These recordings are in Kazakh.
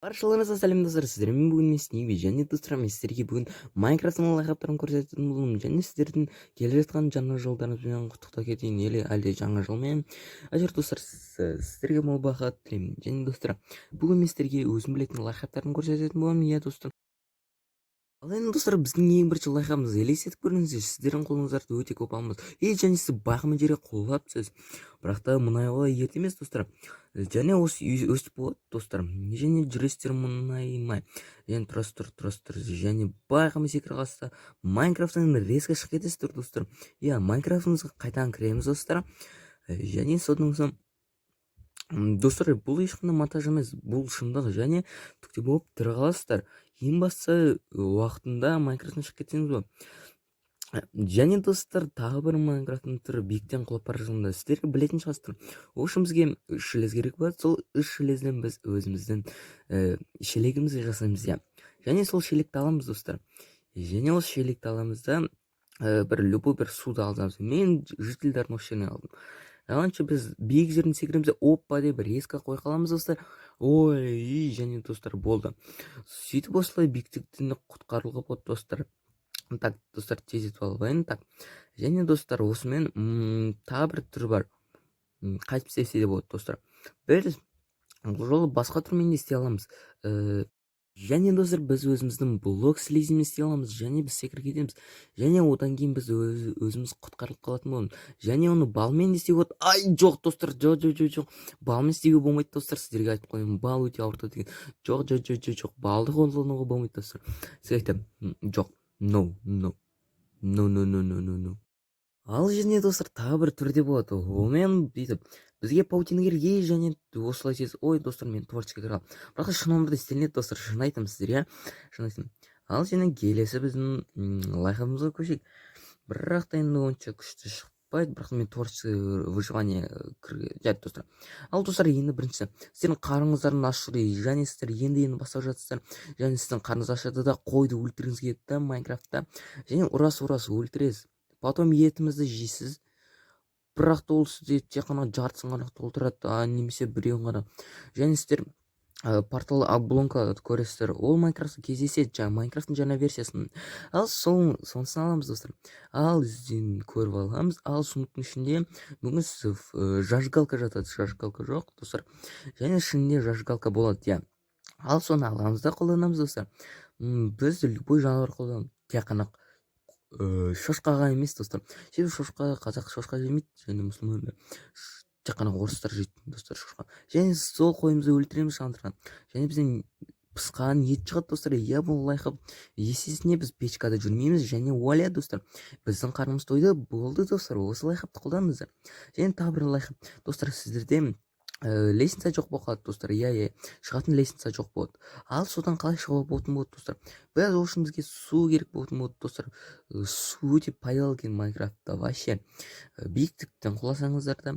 Баршаларыңызға сәлем достар, сіздермен бүгін мен Снейби және достар, мен сіздерге бүгін Майнкрафттың лайфхактарын көрсететін боламын және сіздердің келе жатқан жаңа жылдарыңызбен құттықтап кетейін, әлде жаңа жылмен. Әжер достар, сіздерге мол бақыт тілеймін. Және достар, бүгін мен сіздерге өзім білетін лайфхактарын көрсететін боламын, иә достар. Ал енді достар, біздің ең бірінші лайфхагымыз елестетіп көріңіздер, сіздердің қолыңыздарда өте көп аламыз. Және сіз бағымы жерге қолапсыз. Бірақ та мұнайға ерте емес достар. Және осы өстіп болады достар. Және жүресіздер мұнаймай. Және тұрасыздар. Және бағымы секіріп қалса, Майнкрафттан резко шығып кетесіздер достар. Иә, Майнкрафтыңызға қайтадан кіреміз достар. Және содан соң достар, бұл ешқандай монтаж емес, бұл шындық. Және түкте болып тірі қаласыздар. Ең бастысы уақытында Майнкрафттан шығып кетсеңіз болады. Және достар, тағы бір Майнкрафттың түрі биіктен құлап бара жатқанда сіздерге білетін шығарсыздар. Ол үшін бізге 3 шлез керек болады. Сол 3 шлезден біз өзіміздің шелегімізді жасаймыз. Және сол шелекті аламыз достар. Және ол шелекті аламыз да бір любой бір суды аламыз. Мен жителдердің осы жерінен алдым. Аланша біз биік жерін секіреміз, оппа деп резко қой қаламыз достар. Ой, және достар болды. Сөйтіп осылай биіктіктен құтқарылға болады достар. Так, достар, тезетіп алайын. Так. Және достар, осымен тағы бір түрі бар. Қайтып істесе де болады достар. Біз бұл жолы басқа түрмен де істей аламыз. Және достар, біз өзіміздің блок слизімен істей аламыз. Және біз секіріп кетеміз. Және одан кейін біз өзіміз құтқарылып қалатын боламыз. Және оны балмен де істеуге болады. Ай, жоқ достар, жоқ. Балмен істеуге болмайды достар. Сіздерге айтып қоямын, бал өте ауыртады деген. Жоқ. Балды қолдануға болмайды достар. Сіз айтам, жоқ. No. Ал және достар, тағы бір түрде болады. Омен бүйтіп бізге паутина керек, және осылай сіз, ой достар, мен творческий кіріп. Бірақ шын өмірде істелінеді достар, шын айтам сіздер, шын айтам. Ал және келесі біздің лайфхагымызға көшейік. Бірақ та енді онша күшті шықпайды, бірақ мен творческий выживание кіргізеді достар. Ал достар, енді біріншісі, сіздердің қарыңыздарын ашуды, және сіздер енді бастап жатсыздар. Және сіздің қарыңыз ашады да қойды өлтіргіңіз келеді Майнкрафтта. Және ұрас өлтіресіз. Потом етімізді жейсіз. Бірақ та ол сізде тек қана жартысын ғана толтырады, немесе біреуін ғана. Және сіздер портал обломка көресіздер. Ол Майнкрафтта кездеседі, Майнкрафттың жаңа версиясын. Ал сонысын аламыз достар. Ал ізден көріп аламыз. Ал сундықтың ішінде бүгін сіз жажгалка жатады. Жажгалка жоқ достар. Және ішінде жажгалка болады. Ал соны аламыз да қолданамыз достар. Біз любой жануар қолданамыз. Тек қана шошқаға емес достар. Себебі шошқа, қазақ шошқа жемейді, және мұсылмандар тек қана орыстар жейді достар шошқа. және сол қойымызды өлтіреміз шандырған. Және бізден пысқан ет шығады достар. Иә, бұл лайфхак. Есесіне біз печкада жүрмейміз. Және уаля достар, біздің қарнымыз тойды, болды достар. Осы лайфхакты қолданыңыздар. Және тағы бір лайфхак достар, сіздерде лестница жоқ болады достар. Иә, шығатын лестница жоқ болады. Ал содан қалай шығуға болатын болады достар? Біз ол үшін бізге су керек болатын болады достар. Су өте пайдалы екен Майнкрафтта. Вообще биіктіктен құласаңыздар да,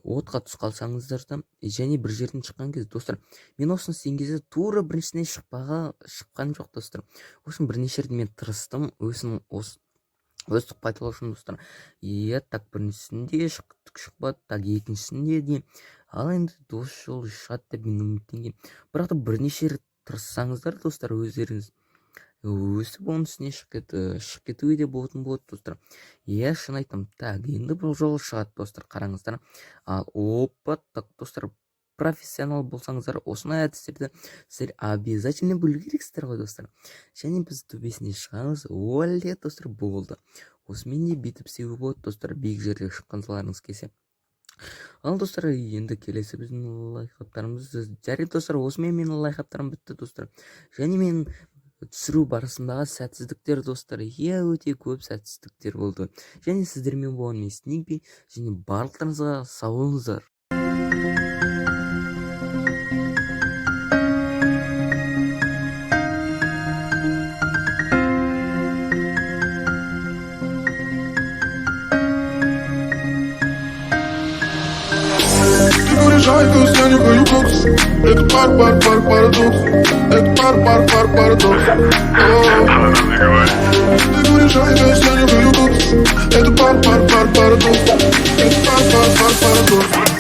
отқа түсіп қалсаңыздар да, және бір жерден шыққан кезде достар, мен осыны істеген кезде тура біріншісіне шыққан жоқ достар. Осыны бірнеше жерде мен тырыстым, өстіп пайдалау үшін достар. Так, біріншісінде шықпады, так, екіншісінде де. Ал енді дос жол шығады деп мен үміттенген. Бірақ та бірнеше рет тырыссаңыздар достар, өздеріңіз өстіп оның үстіне шығып кетуге де болатын болады достар. Шын айтам. Так, енді бұл жол шығады достар, қараңыздар. Ал опа, так достар, профессионал болсаңыздар, осындай әдістерді сіздер обязательно білу керексіздер ғой достар. Және біз төбесіне шығамыз. Оле достар, болды. Осымен де бүйтіп істеуге болады достар, биік жерге шыққаныңыз келсе. Ал достар, енді келесі біздің лайфхактарымыз. Жарайды достар, осымен менің лайфхактарым бітті достар. және мен түсіру барысындағы сәтсіздіктер достар, өте көп сәтсіздіктер болды. және сіздермен болған мен Снейби, және барлықтарыңызға сау болыңыздар. Жайкос, я не хочу кокс. Это парадокс. Это парадокс. Ты говоришь, жайкос, я не хочу кокс. Это парадокс. Это парадокс.